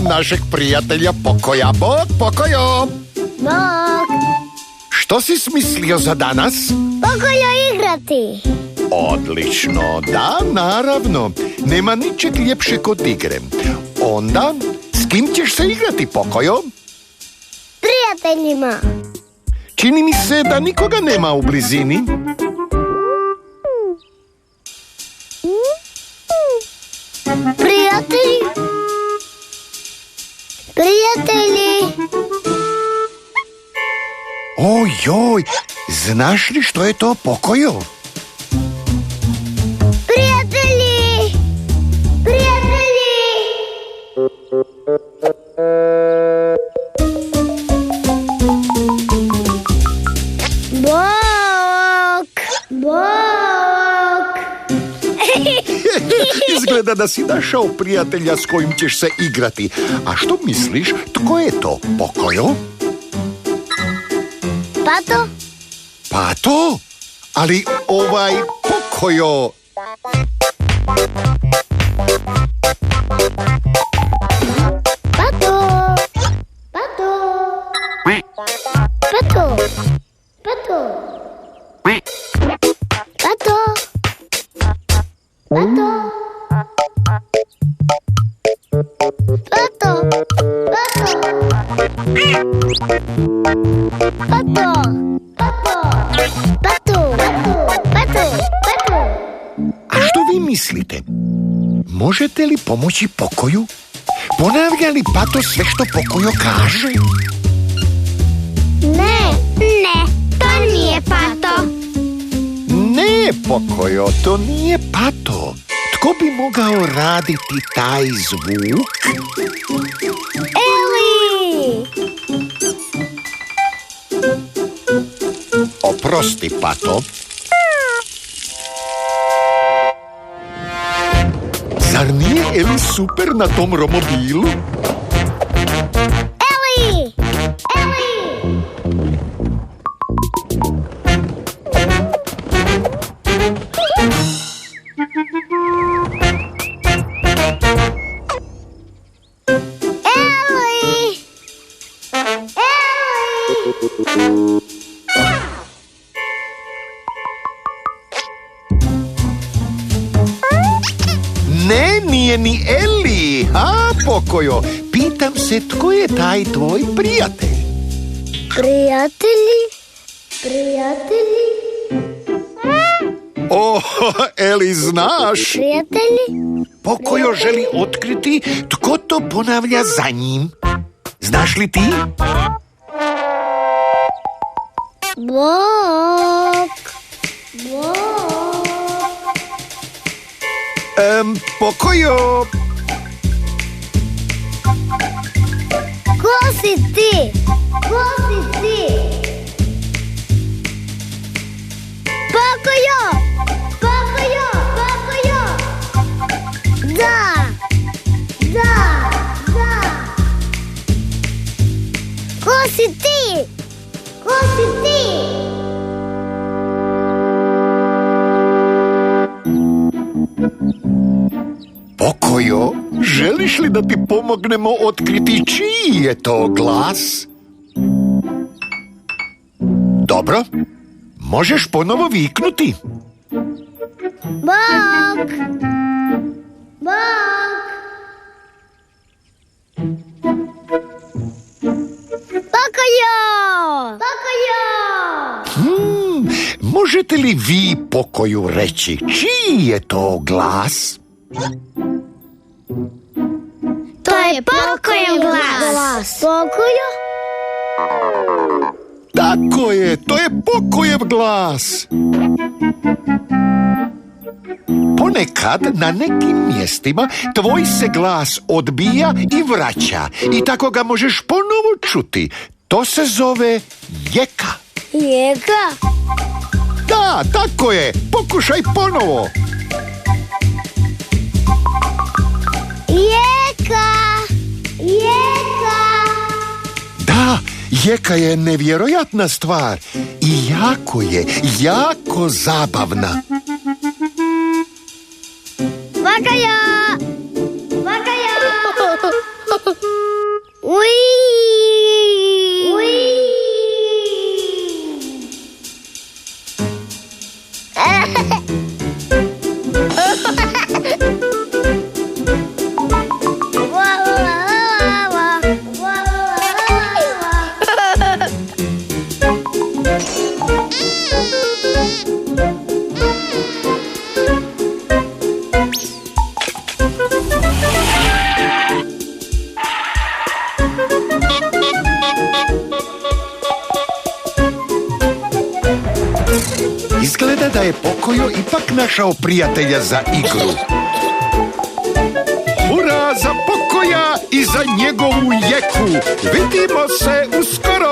Našeg prijatelja Pokoja. Bok, Pokojo! Bok! Što si smislio za danas? Pokojo igrati. Odlično, da, naravno. Nema ničeg ljepšeg od igre. Onda, s kim ćeš se igrati, Pokojo? Prijateljima. Čini mi se da nikoga nema u blizini. Prijatelji? Prijatelji! Ojoj, znaš li što je to, Pokojo? Prijatelji! Prijatelji! Bok! Bok! Izgleda da si našao prijatelja s kojim ćeš se igrati. A što misliš, tko je to, Pokojo? Pato? Pato? Ali Pokojo... Pato! Pato! Pato! Pato! Pato! Pato! Pato! Pato! Pato! Pato! A što vi mislite? Možete li pomoći Pokoju? Ponavlja li Pato sve što Pokojo kaže? Ne, to nije Pato. Ne, Pokojo, to nije Pato. Tko bi mogao raditi taj zvuk? Eli! Oprosti, Pato. Zar nije Eli super na tom romobilu? Eli! Eli! Ne, nije ni Eli. Pokojo, pitam se tko je taj tvoj prijatelj? Prijatelji? Prijatelji? Eli, znaš? Prijatelji? Pokojo želi otkriti tko to ponavlja za njim. Znaš li ti? Bok! Bok! Pokojo! Ko si ti? Ko si ti? Pokojo! Pokojo! Pokojo! Da! Da! Da! Ko si ti? Ko si ti? Pokojo, želiš li da ti pomognemo otkriti čiji je to glas? Dobro, možeš ponovo viknuti. Bok! Bok! Pokojo! Pokojo! Možete li vi, Pokoju, reći čiji je to glas? To je Pokojem glas. Pokojo? Tako je, to je Pokojev glas. Ponekad na nekim mjestima tvoj se glas odbija i vraća i tako ga možeš ponovo čuti. To se zove jeka. Jeka? Da, tako je. Pokušaj ponovo. Jeka! Jeka! Da, jeka je nevjerojatna stvar i jako zabavna. Vakaja! Vakaja! Uj! Uj! Izgleda da je Pokojo ipak našao prijatelja za igru. Hurra za Pokoja i za njegovu jeku! Vidimo se uskoro!